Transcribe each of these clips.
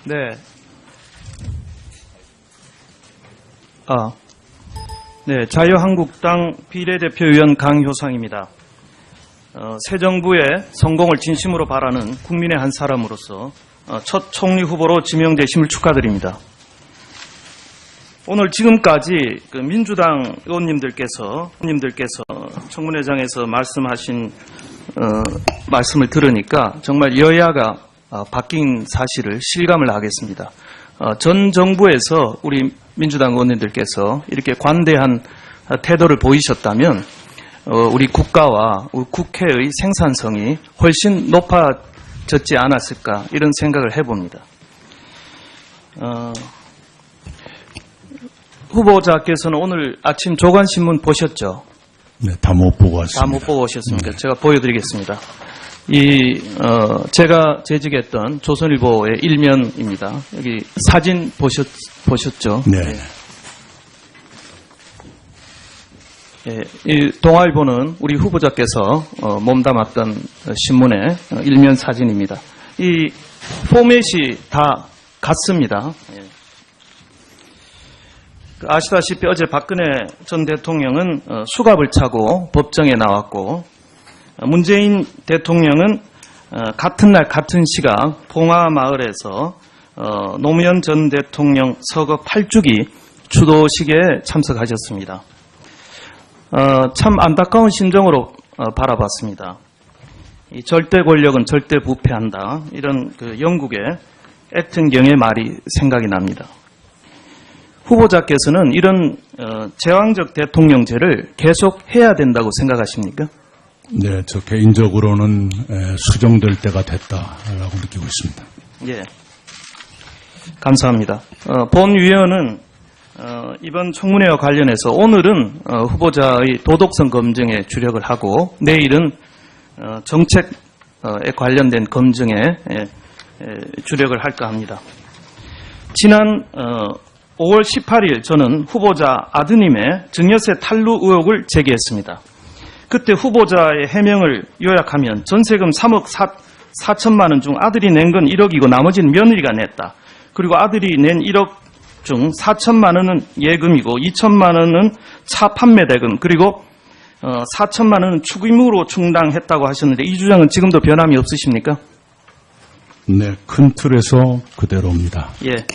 네. 자유한국당 비례대표위원 강효상입니다. 새 정부의 성공을 진심으로 바라는 국민의 한 사람으로서 첫 총리 후보로 지명되심을 축하드립니다. 오늘 지금까지 그 민주당 의원님들께서 청문회장에서 말씀하신 말씀을 들으니까 정말 여야가 바뀐 사실을 실감을 하겠습니다. 전 정부에서 우리 민주당 의원님들께서 이렇게 관대한 태도를 보이셨다면 우리 국가와 우리 국회의 생산성이 훨씬 높아졌지 않았을까 이런 생각을 해봅니다. 후보자께서는 오늘 아침 조간신문 보셨죠? 네, 다 못 보고 왔습니다. 다 못 보고 오셨습니까? 네. 제가 보여드리겠습니다. 제가 재직했던 조선일보의 일면입니다. 여기 사진 보셨죠? 네. 예, 이 동아일보는 우리 후보자께서 몸담았던 신문의 일면 사진입니다. 이 포맷이 다 같습니다. 예. 아시다시피 어제 박근혜 전 대통령은 수갑을 차고 법정에 나왔고 문재인 대통령은 같은 날 같은 시각 봉화마을에서 노무현 전 대통령 서거 8주기 추도식에 참석하셨습니다. 참 안타까운 심정으로 바라봤습니다. 이 절대 권력은 절대 부패한다. 이런 그 영국의 애튼경의 말이 생각이 납니다. 후보자께서는 이런 제왕적 대통령제를 계속 해야 된다고 생각하십니까? 네, 저 개인적으로는 수정될 때가 됐다라고 느끼고 있습니다. 예, 감사합니다. 본 위원은 이번 청문회와 관련해서 오늘은 후보자의 도덕성 검증에 주력을 하고 내일은 정책에 관련된 검증에 주력을 할까 합니다. 지난 5월 18일 저는 후보자 아드님의 증여세 탈루 의혹을 제기했습니다. 그때 후보자의 해명을 요약하면 전세금 3억 4천만 원 중 아들이 낸 건 1억이고 나머지는 며느리가 냈다. 그리고 아들이 낸 1억 중 4천만 원은 예금이고 2천만 원은 차 판매 대금 그리고 4천만 원은 축의무로 충당했다고 하셨는데 이 주장은 지금도 변함이 없으십니까? 네, 큰 틀에서 그대로입니다. 예,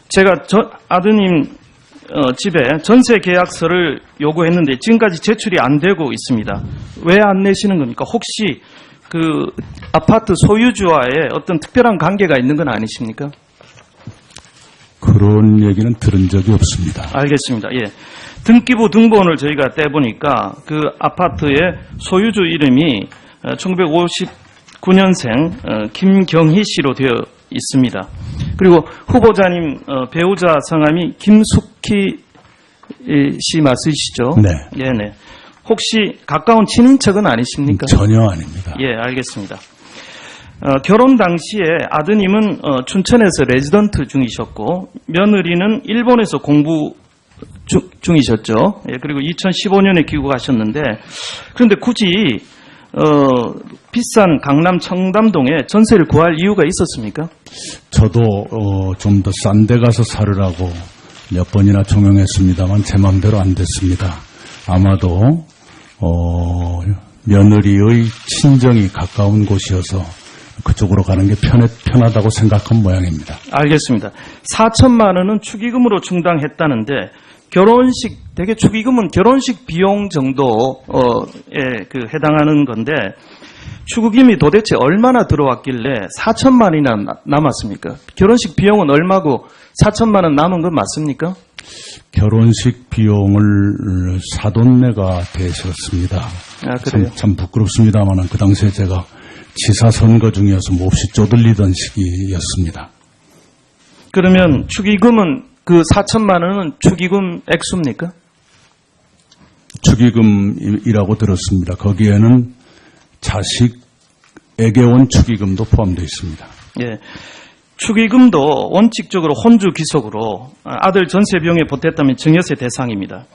제가 아드님 집에 전세 계약서를 요구했는데 지금까지 제출이 안 되고 있습니다. 왜 안 내시는 겁니까? 혹시 그 아파트 소유주와의 어떤 특별한 관계가 있는 건 아니십니까? 그런 얘기는 들은 적이 없습니다. 알겠습니다. 예. 등기부 등본을 저희가 떼보니까 그 아파트의 소유주 이름이 1959년생 김경희 씨로 되어 있습니다. 그리고 후보자님 배우자 성함이 김숙희 씨 맞으시죠? 네. 네네. 혹시 가까운 친인척은 아니십니까? 전혀 아닙니다. 예, 알겠습니다. 결혼 당시에 아드님은 춘천에서 레지던트 중이셨고 며느리는 일본에서 공부 중이셨죠. 예, 그리고 2015년에 귀국하셨는데 그런데 굳이 비싼 강남 청담동에 전세를 구할 이유가 있었습니까? 저도 좀 더 싼 데 가서 살으라고 몇 번이나 종용했습니다만 제 마음대로 안 됐습니다. 아마도 며느리의 친정이 가까운 곳이어서 그쪽으로 가는 게 편하다고 생각한 모양입니다. 알겠습니다. 4천만 원은 축의금으로 충당했다는데 대개 축의금은 결혼식 비용 정도에 해당하는 건데 축의금이 도대체 얼마나 들어왔길래 4천만이나 남았습니까? 결혼식 비용은 얼마고 4천만 원 남은 건 맞습니까? 결혼식 비용을 사돈네가 대셨습니다. 아, 그래요? 참 부끄럽습니다만 그 당시에 제가 지사 선거 중이어서 몹시 쪼들리던 시기였습니다. 그러면 축의금은 그 4천만 원은 축의금 액수입니까? 축의금이라고 들었습니다. 거기에는 자식에게 온 축의금도 포함되어 있습니다. 예. 축의금도 원칙적으로 혼주 귀속으로 아들 전세 비용에 보탰다면 증여세 대상입니다.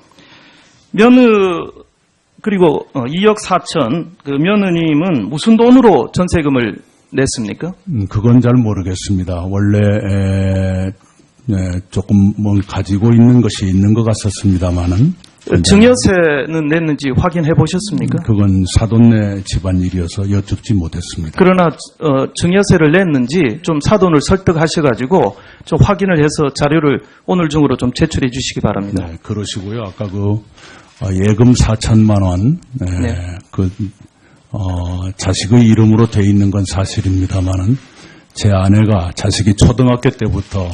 그리고 2억 4천 그 며느님은 무슨 돈으로 전세금을 냈습니까? 그건 잘 모르겠습니다. 원래 조금 뭘 가지고 있는 것이 있는 것 같았습니다만은 증여세는 냈는지 확인해 보셨습니까? 그건 사돈네 집안일이어서 여쭙지 못했습니다. 그러나 증여세를 냈는지 좀 사돈을 설득하셔가지고 좀 확인을 해서 자료를 오늘 중으로 좀 제출해 주시기 바랍니다. 네, 그러시고요. 아까 그 예금 4천만 원, 네. 자식의 이름으로 돼 있는 건 사실입니다만은 제 아내가 자식이 초등학교 때부터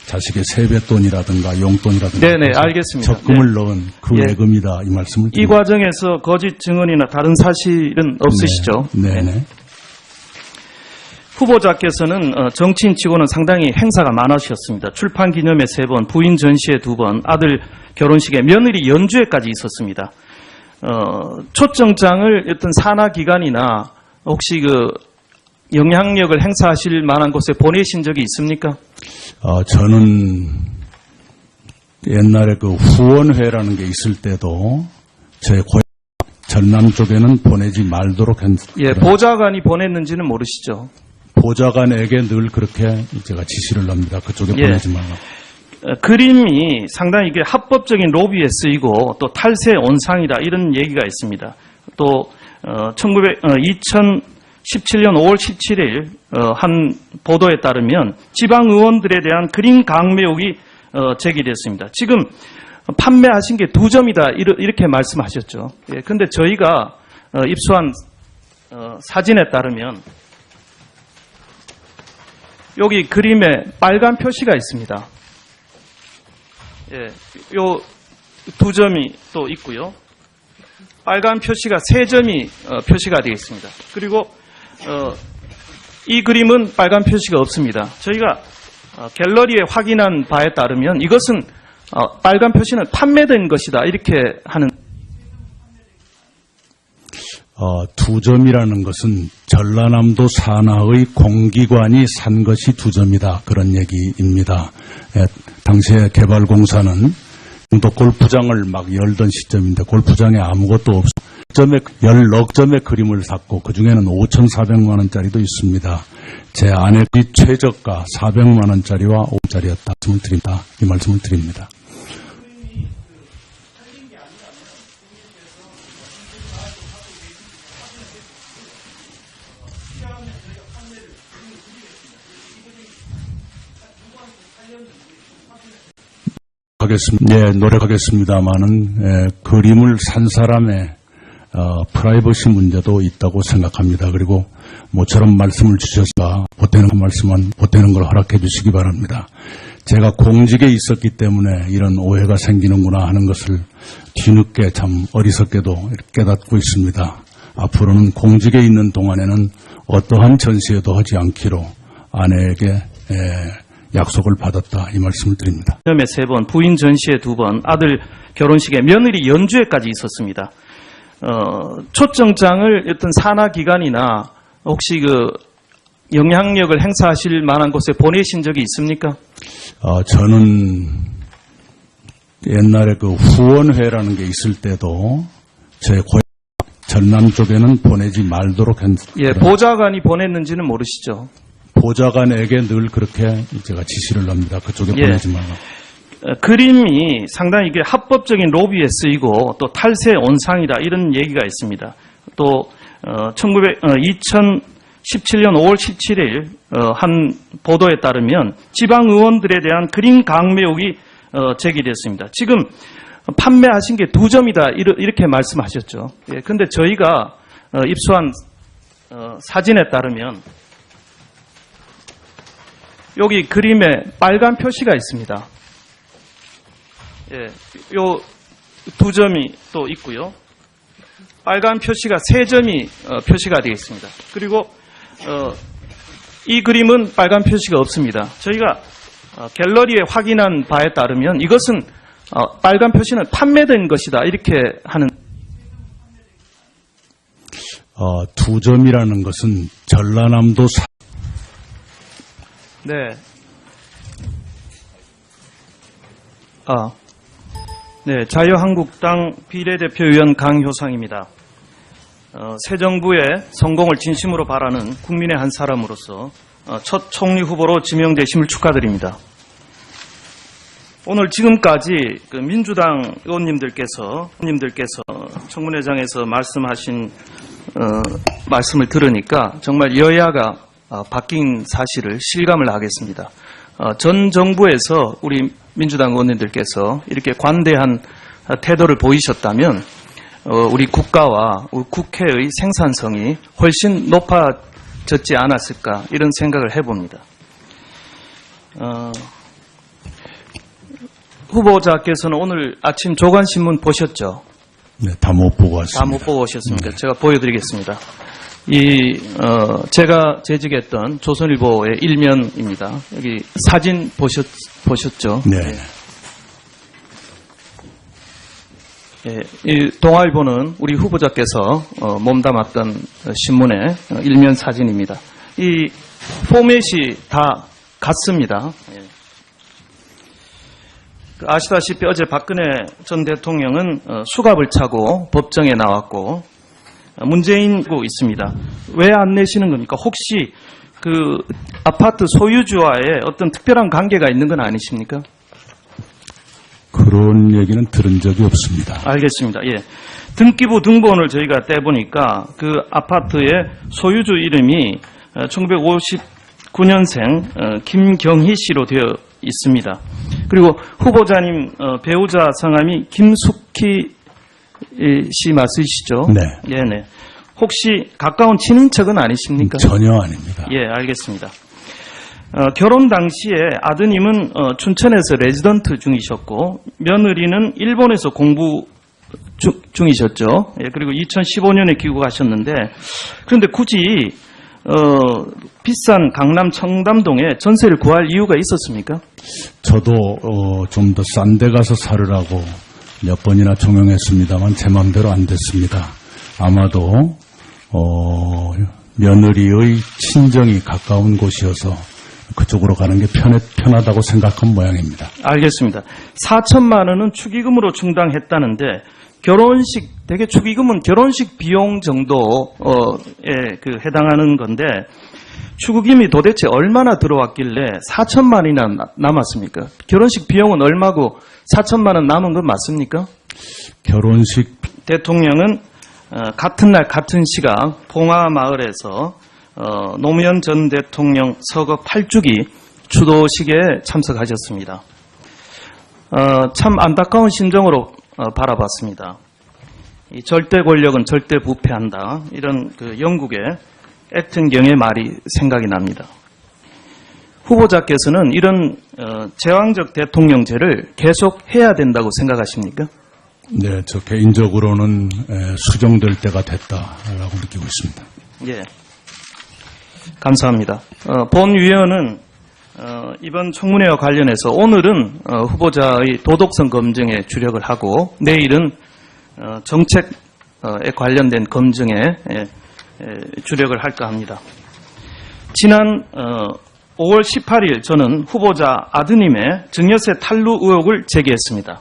자식의 세뱃돈이라든가 용돈이라든가 네네, 알겠습니다. 적금을 넣은 그 예. 예금이다 이 말씀을 이 드립니다. 과정에서 거짓 증언이나 다른 사실은 없으시죠? 네네. 후보자께서는 정치인치고는 상당히 행사가 많으셨습니다. 출판 기념회 3번, 부인 전시회 2번, 아들 결혼식에 며느리 연주회까지 있었습니다. 초청장을 어떤 산하 기관이나 혹시 그 영향력을 행사하실 만한 곳에 보내신 적이 있습니까? 저는 옛날에 그 후원회라는 게 있을 때도 제 고향 전남 쪽에는 보내지 말도록 예, 보좌관이 보냈는지는 모르시죠? 보좌관에게 늘 그렇게 제가 지시를 합니다. 그쪽에 예. 보내지 말라고. 그림이 상당히 이게 합법적인 로비에 쓰이고 또 탈세 온상이다 이런 얘기가 있습니다. 또 2017년 5월 17일 한 보도에 따르면 지방 의원들에 대한 그림 강매 의혹이 제기됐습니다. 지금 판매하신 게 2점이다 이렇게 말씀하셨죠. 예, 근데 저희가 입수한 사진에 따르면 여기 그림에 빨간 표시가 있습니다. 예, 요 2점이 또 있고요. 빨간 표시가 3점이 표시가 되어 있습니다. 그리고 이 그림은 빨간 표시가 없습니다. 저희가 갤러리에 확인한 바에 따르면 이것은 빨간 표시는 판매된 것이다 이렇게 하는 2점이라는 것은 전라남도 산하의 공기관이 산 것이 2점이다. 그런 얘기입니다. 예, 당시에 개발공사는 또 골프장을 막 열던 시점인데 골프장에 아무것도 없어 10넉점의 그림을 샀고 그중에는 5,400만 원짜리도 있습니다. 제 아내의 최저가 400만 원짜리와 5짜리였다. 이 말씀을 드립니다. 노력하겠습니다만은 그림을 산 사람의 프라이버시 문제도 있다고 생각합니다. 그리고 모처럼 말씀을 주셔서 보태는 걸 허락해 주시기 바랍니다. 제가 공직에 있었기 때문에 이런 오해가 생기는구나 하는 것을 뒤늦게 참 어리석게도 깨닫고 있습니다. 앞으로는 공직에 있는 동안에는 어떠한 전시회도 하지 않기로 아내에게 약속을 받았다 이 말씀을 드립니다. 기념회 3번, 부인 전시회 2번, 아들 결혼식에 며느리 연주회까지 있었습니다. 초청장을 어떤 산하 기관이나 혹시 그 영향력을 행사하실 만한 곳에 보내신 적이 있습니까? 저는 옛날에 그 후원회라는 게 있을 때도 제 고향 전남 쪽에는 보내지 말도록 예, 보좌관이 보냈는지는 모르시죠? 보좌관에게 늘 그렇게 제가 지시를 합니다. 그쪽에 예. 보내지 말라고. 그림이 상당히 이게 합법적인 로비에 쓰이고 또 탈세 온상이다 이런 얘기가 있습니다. 또 2017년 5월 17일 한 보도에 따르면 지방 의원들에 대한 그림 강매 의혹이 제기됐습니다. 지금 판매하신 게 2점이다 이렇게 말씀하셨죠. 예, 근데 저희가 입수한 사진에 따르면 여기 그림에 빨간 표시가 있습니다. 예, 요 2점이 또 있고요. 빨간 표시가 3점이 표시가 되어 있습니다. 그리고 이 그림은 빨간 표시가 없습니다. 저희가 갤러리에 확인한 바에 따르면 이것은 빨간 표시는 판매된 것이다 이렇게 하는 2점이라는 것은 전라남도 네. 네, 자유한국당 비례대표위원 강효상입니다. 새 정부의 성공을 진심으로 바라는 국민의 한 사람으로서 첫 총리 후보로 지명되심을 축하드립니다. 오늘 지금까지 그 민주당 의원님들께서 청문회장에서 말씀하신 말씀을 들으니까 정말 여야가 바뀐 사실을 실감을 하겠습니다. 전 정부에서 우리 민주당 의원님들께서 이렇게 관대한 태도를 보이셨다면 우리 국가와 우리 국회의 생산성이 훨씬 높아졌지 않았을까 이런 생각을 해봅니다. 후보자께서는 오늘 아침 조간신문 보셨죠? 네, 다 못 보고 왔습니다. 다 못 보고 오셨습니까? 네. 제가 보여드리겠습니다. 제가 재직했던 조선일보의 일면입니다. 여기 사진 보셨죠? 네. 예, 이 동아일보는 우리 후보자께서 몸담았던 신문의 일면 사진입니다. 이 포맷이 다 같습니다. 예. 아시다시피 어제 박근혜 전 대통령은 수갑을 차고 법정에 나왔고 문재인고 있습니다. 왜 안 내시는 겁니까? 혹시 그 아파트 소유주와의 어떤 특별한 관계가 있는 건 아니십니까? 그런 얘기는 들은 적이 없습니다. 알겠습니다. 예. 등기부 등본을 저희가 떼보니까 그 아파트의 소유주 이름이 1959년생 김경희 씨로 되어 있습니다. 그리고 후보자님 배우자 성함이 김숙희 씨 맞으시죠? 네. 네네. 혹시 가까운 친인척은 아니십니까? 전혀 아닙니다. 예, 알겠습니다. 결혼 당시에 아드님은 춘천에서 레지던트 중이셨고 며느리는 일본에서 공부 중이셨죠. 예, 그리고 2015년에 귀국하셨는데 그런데 굳이 비싼 강남 청담동에 전세를 구할 이유가 있었습니까? 저도 좀 더 싼 데 가서 살으라고 몇 번이나 종용했습니다만 제 마음대로 안 됐습니다. 아마도 며느리의 친정이 가까운 곳이어서 그쪽으로 가는 게 편하다고 생각한 모양입니다. 알겠습니다. 4천만 원은 축의금으로 충당했다는데 대개 축의금은 결혼식 비용 정도에 해당하는 건데 축의금이 도대체 얼마나 들어왔길래 4천만이나 남았습니까? 결혼식 비용은 얼마고 4천만 원 남은 건 맞습니까? 결혼식 대통령은 같은 날 같은 시각 봉화마을에서 노무현 전 대통령 서거 8주기 추도식에 참석하셨습니다. 참 안타까운 심정으로 바라봤습니다. 이 절대 권력은 절대 부패한다. 이런 그 영국의 애튼경의 말이 생각이 납니다. 후보자께서는 이런 제왕적 대통령제를 계속 해야 된다고 생각하십니까? 네, 저 개인적으로는 수정될 때가 됐다라고 느끼고 있습니다. 예, 감사합니다. 본 위원은 이번 청문회와 관련해서 오늘은 후보자의 도덕성 검증에 주력을 하고 내일은 정책에 관련된 검증에 주력을 할까 합니다. 지난 5월 18일 저는 후보자 아드님의 증여세 탈루 의혹을 제기했습니다.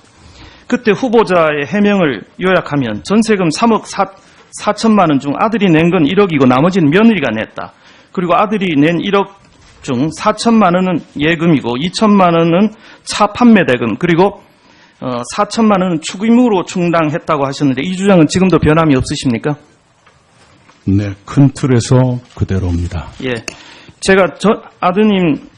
그때 후보자의 해명을 요약하면 전세금 3억 4천만 원 중 아들이 낸 건 1억이고 나머지는 며느리가 냈다. 그리고 아들이 낸 1억 중 4천만 원은 예금이고 2천만 원은 차 판매 대금 그리고 4천만 원은 축의금으로 충당했다고 하셨는데 이 주장은 지금도 변함이 없으십니까? 네, 큰 틀에서 그대로입니다. 예, 제가 아드님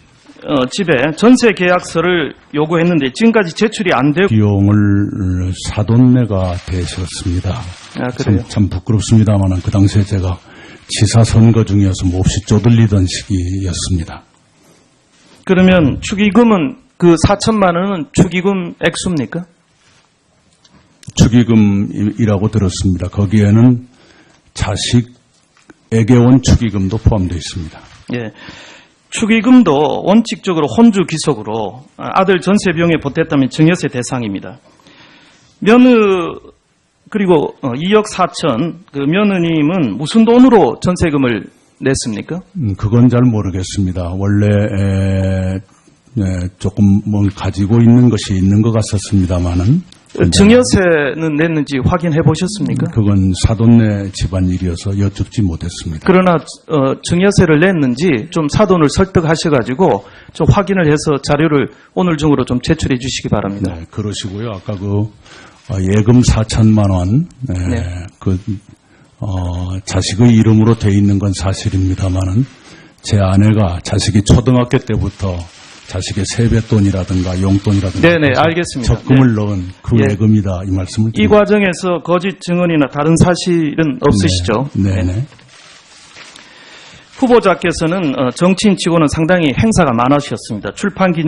집에 전세 계약서를 요구했는데 지금까지 제출이 안 되고 비용을 사돈네가 대셨습니다. 그래요? 참 부끄럽습니다만 그 당시에 제가 지사 선거 중이어서 몹시 쪼들리던 시기였습니다. 그러면 축의금은 그 4천만 원은 축의금 액수입니까? 축의금이라고 들었습니다. 거기에는 자식에게 온 축의금도 포함되어 있습니다. 예. 축의금도 원칙적으로 혼주 귀속으로 아들 전세 비용에 보탰다면 증여세 대상입니다. 그리고 2억 4천 그 며느님은 무슨 돈으로 전세금을 냈습니까? 그건 잘 모르겠습니다. 원래 조금 뭘 가지고 있는 것이 있는 것 같았습니다만은 증여세는 냈는지 확인해 보셨습니까? 그건 사돈네 집안일이어서 여쭙지 못했습니다. 그러나 증여세를 냈는지 좀 사돈을 설득하셔가지고 좀 확인을 해서 자료를 오늘 중으로 좀 제출해 주시기 바랍니다. 네, 그러시고요. 아까 예금 4천만 원, 네. 자식의 이름으로 돼 있는 건 사실입니다만은 제 아내가 자식이 초등학교 때부터 자식의 세뱃돈이라든가 용돈이라든가 네네, 알겠습니다. 적금을 넣은 그 예. 예금이다 이 말씀을 이 드립니다. 과정에서 거짓 증언이나 다른 사실은 없으시죠? 네네. 후보자께서는 정치인치고는 상당히 행사가 많으셨습니다. 출판 기